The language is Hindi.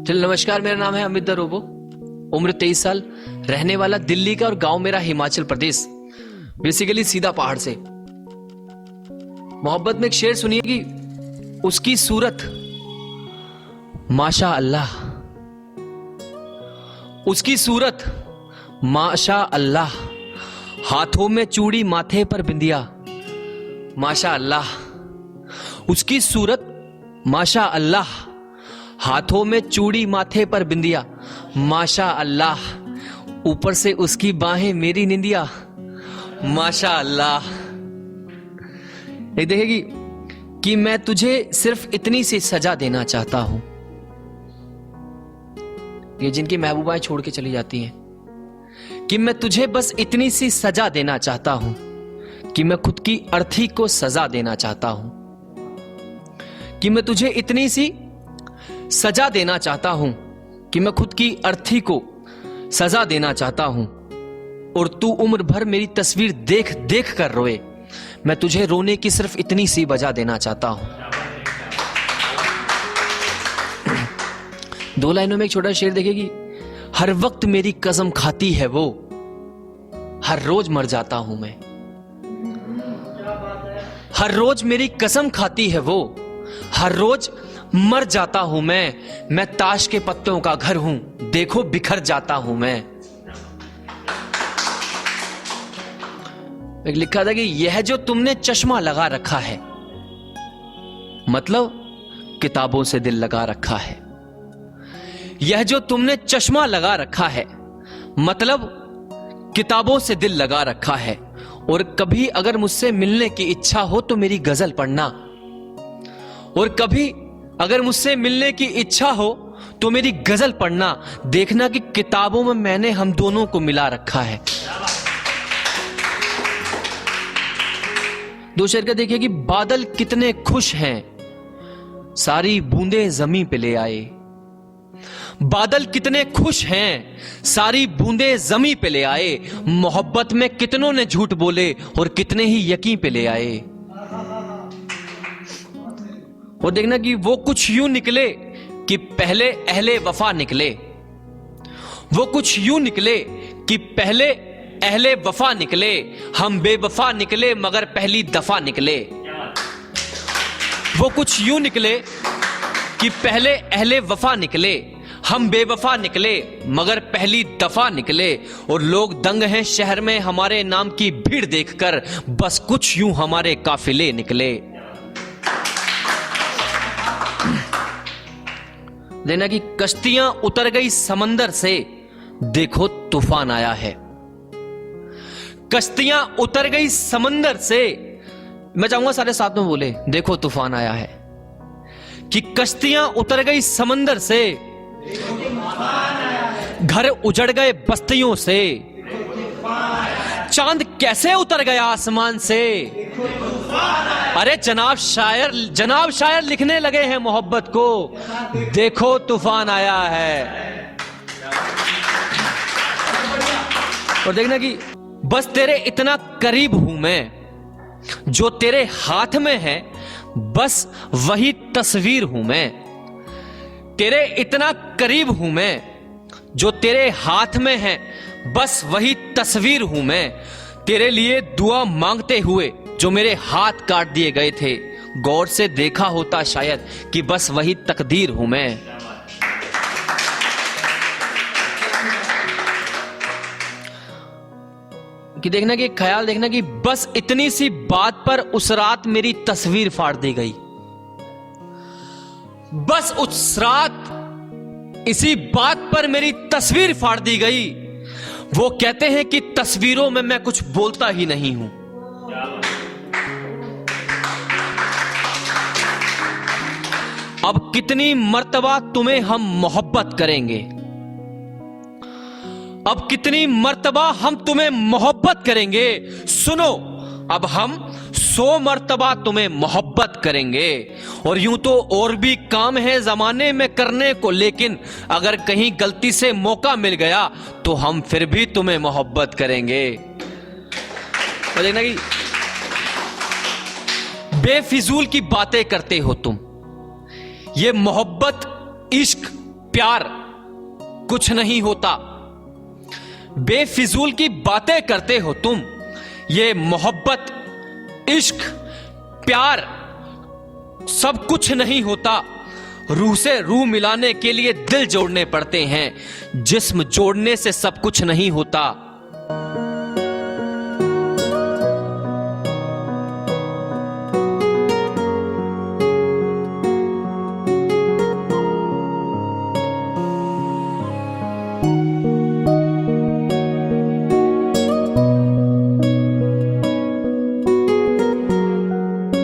चलो नमस्कार, मेरा नाम है अमित दरोबो, उम्र 23 साल, रहने वाला दिल्ली का और गांव मेरा हिमाचल प्रदेश, बेसिकली सीधा पहाड़ से। मोहब्बत में एक शेर सुनिए कि उसकी सूरत माशा अल्लाह, उसकी सूरत माशा अल्लाह, हाथों में चूड़ी माथे पर बिंदिया माशा अल्लाह, उसकी सूरत माशा अल्लाह, हाथों में चूड़ी माथे पर बिंदिया माशा अल्लाह, ऊपर से उसकी बाहें मेरी निंदिया माशा अल्लाह। एक देखेगी कि मैं तुझे सिर्फ इतनी सी सजा देना चाहता हूं। ये जिनकी महबूबाएं छोड़ के चली जाती हैं, कि मैं तुझे बस इतनी सी सजा देना चाहता हूं, कि मैं खुद की अर्थी को सजा देना चाहता हूं, कि मैं तुझे इतनी सी सजा देना चाहता हूं, कि मैं खुद की अर्थी को सजा देना चाहता हूं, और तू उम्र भर मेरी तस्वीर देख देख कर रोए, मैं तुझे रोने की सिर्फ इतनी सी वजह देना चाहता हूं। दो लाइनों में एक छोटा शेर देखेगी, हर वक्त मेरी कसम खाती है वो, हर रोज मर जाता हूं मैं, हर रोज मेरी कसम खाती है वो, हर रोज मर जाता हूं मैं ताश के पत्तों का घर हूं, देखो बिखर जाता हूं मैं। एक लिखा था कि यह जो तुमने चश्मा लगा रखा है, मतलब किताबों से दिल लगा रखा है, यह जो तुमने चश्मा लगा रखा है, मतलब किताबों से दिल लगा रखा है, और कभी अगर मुझसे मिलने की इच्छा हो तो मेरी गजल पढ़ना, और कभी अगर मुझसे मिलने की इच्छा हो तो मेरी गजल पढ़ना, देखना कि किताबों में मैंने हम दोनों को मिला रखा है। दो शेर का देखिए कि बादल कितने खुश हैं, सारी बूंदें जमीन पे ले आए, बादल कितने खुश हैं, सारी बूंदें जमीन पे ले आए, मोहब्बत में कितनों ने झूठ बोले और कितने ही यकीन पे ले आए। और देखना कि वो कुछ यूं निकले कि पहले अहले वफा निकले, वो कुछ यूं निकले कि पहले अहले वफा निकले, हम बेवफा निकले मगर पहली दफा निकले। वो कुछ यूं निकले कि पहले अहले वफा निकले, हम बेवफा निकले मगर पहली दफा निकले, और लोग दंग हैं शहर में हमारे नाम की भीड़ देखकर, बस कुछ यूं हमारे काफिले निकले। देना कि कश्तियां उतर गई समंदर से, देखो तूफान आया है, कश्तियां उतर गई समंदर से, मैं चाहूंगा सारे साथ में बोले, देखो तूफान आया है, कि कश्तियां उतर गई समंदर से, घर उजड़ गए बस्तियों से, चांद कैसे उतर गया आसमान से। अरे जनाब शायर लिखने लगे हैं मोहब्बत को, देखो तूफान आया है। और देखना कि बस तेरे इतना करीब हूं मैं, जो तेरे हाथ में है बस वही तस्वीर हूं मैं, तेरे इतना करीब हूं मैं, जो तेरे हाथ में है बस वही तस्वीर हूं मैं, तेरे लिए दुआ मांगते हुए जो मेरे हाथ काट दिए गए थे, गौर से देखा होता शायद कि बस वही तकदीर हूं मैं। कि देखना कि ख्याल देखना कि बस इतनी सी बात पर उस रात मेरी तस्वीर फाड़ दी गई, बस उस रात इसी बात पर मेरी तस्वीर फाड़ दी गई। वो कहते हैं कि तस्वीरों में मैं कुछ बोलता ही नहीं हूं, अब कितनी मर्तबा तुम्हें हम मोहब्बत करेंगे, अब कितनी मर्तबा हम तुम्हें मोहब्बत करेंगे, सुनो अब हम 100 मर्तबा तुम्हें मोहब्बत करेंगे। और यूं तो और भी काम है जमाने में करने को, लेकिन अगर कहीं गलती से मौका मिल गया तो हम फिर भी तुम्हें मोहब्बत करेंगे। तो देखना कि बेफिजूल की बातें करते हो तुम, ये मोहब्बत इश्क प्यार कुछ नहीं होता। बेफिजूल की बातें करते हो तुम। ये मोहब्बत, इश्क, प्यार सब कुछ नहीं होता। रूह से रूह मिलाने के लिए दिल जोड़ने पड़ते हैं। जिस्म जोड़ने से सब कुछ नहीं होता।